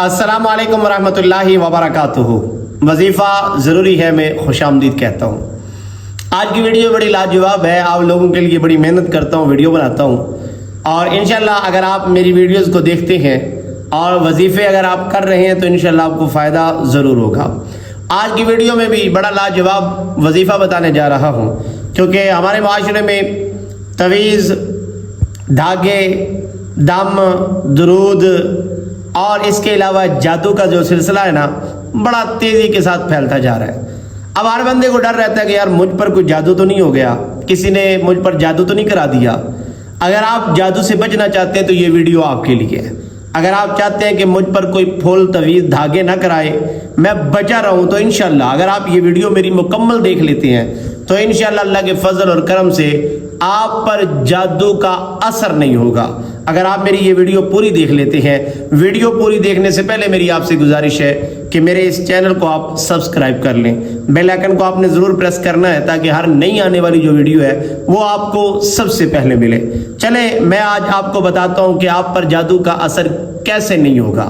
अस्सलाम वालेकुम रहमतुल्लाहि व बरकातुहू। वजीफ़ा ज़रूरी है मैं खुश आमदीद कहता हूँ। आज की वीडियो बड़ी लाजवाब है। आप लोगों के लिए बड़ी मेहनत करता हूँ, वीडियो बनाता हूँ और इंशाल्लाह अगर आप मेरी वीडियोज़ को देखते हैं और वजीफ़े अगर आप कर रहे हैं तो इंशाल्लाह आपको फ़ायदा ज़रूर होगा। आज की वीडियो में भी बड़ा लाजवाब वजीफ़ा बताने जा रहा हूँ क्योंकि हमारे माशरे में तवीज़, धागे, दम, दुरूद और इसके अलावा जादू का जो सिलसिला है ना बड़ा तेज़ी के साथ फैलता जा रहा है। अब हर बंदे को डर रहता है कि यार मुझ पर कोई जादू तो नहीं हो गया, किसी ने मुझ पर जादू तो नहीं करा दिया। अगर आप जादू से बचना चाहते हैं तो ये वीडियो आपके लिए है। अगर आप चाहते हैं कि मुझ पर कोई फूल, तवीज़, धागे ना कराए, मैं बचा रहूं, तो इंशाल्लाह अगर आप ये वीडियो मेरी मुकम्मल देख लेते हैं तो इंशाल्लाह अल्लाह के फजल और करम से आप पर जादू का असर नहीं होगा। अगर आप मेरी ये वीडियो पूरी देख लेते हैं, वीडियो पूरी देखने से पहले मेरी आपसे गुजारिश है कि मेरे इस चैनल को आप सब्सक्राइब कर लें। बेल आइकन को आपने ज़रूर प्रेस करना है ताकि हर नई आने वाली जो वीडियो है वो आपको सबसे पहले मिले। चले मैं आज आपको बताता हूँ कि आप पर जादू का असर कैसे नहीं होगा,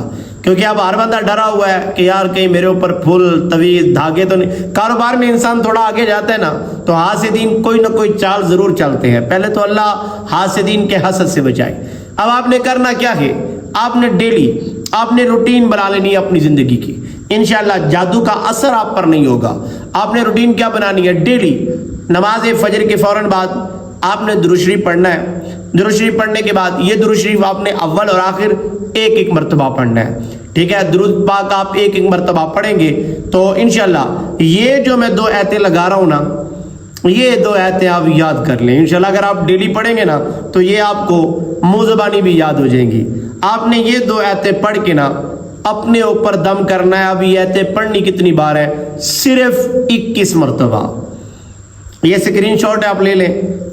क्योंकि अब हर बंदा डरा हुआ है कि यार कहीं मेरे ऊपर फूल, तवीज़, धागे तो नहीं। कारोबार में इंसान थोड़ा आगे जाता है ना तो हासिदीन कोई ना कोई चाल ज़रूर चलते हैं। पहले तो अल्लाह हासिदीन के हसद से बचाए। अब आपने करना क्या है, आपने डेली आपने रूटीन बना लेनी है अपनी ज़िंदगी की। इंशाल्लाह जादू का असर आप पर नहीं होगा। आपने रूटीन क्या बनानी है, डेली नमाज फजर के फ़ौरन बाद आपने दुरूद शरीफ पढ़ना है। दुरूद शरीफ पढ़ने के बाद ये दुरूद शरीफ आपने अव्वल और आखिर एक एक मरतबा पढ़ना है। ठीक है, दुरूद पाक आप एक एक मरतबा पढ़ेंगे तो इंशाल्लाह ये जो मैं 2 आयतें लगा रहा हूँ ना, ये 2 आयतें आप याद कर लें। इंशाल्लाह अगर आप डेली पढ़ेंगे ना तो ये आपको मुँह ज़बानी भी याद हो जाएंगी। आपने ये 2 आयतें पढ़ के ना अपने ऊपर दम करना है। अब ये आयतें पढ़नी कितनी बार है, सिर्फ 21 मरतबा। ये स्क्रीनशॉट आप ले लें,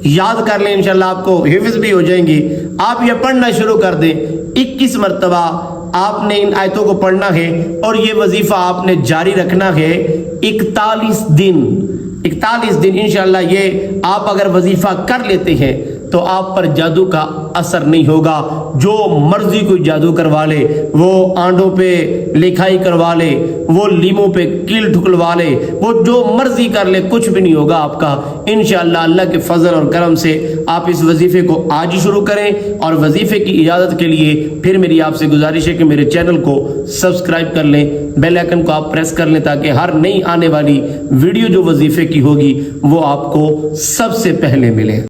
याद कर लें, इंशाल्लाह आपको हिफ्ज़ भी हो जाएंगी। आप ये पढ़ना शुरू कर दें। 21 मरतबा आपने इन आयतों को पढ़ना है और ये वजीफ़ा आपने जारी रखना है 41 दिन इंशाल्लाह। ये आप अगर वजीफ़ा कर लेते हैं तो आप पर जादू का असर नहीं होगा। जो मर्जी कोई जादू करवा ले, वो आंडों पे लिखाई करवा ले, वो लीमों पे कील ठुकलवा ले, वो जो मर्जी कर ले, कुछ भी नहीं होगा आपका। इंशाअल्लाह अल्लाह के फजल और करम से आप इस वजीफे को आज ही शुरू करें। और वजीफे की इजाज़त के लिए फिर मेरी आपसे गुजारिश है कि मेरे चैनल को सब्सक्राइब कर लें, बेल आइकन को आप प्रेस कर लें ताकि हर नई आने वाली वीडियो जो वजीफे की होगी वो आपको सबसे पहले मिले।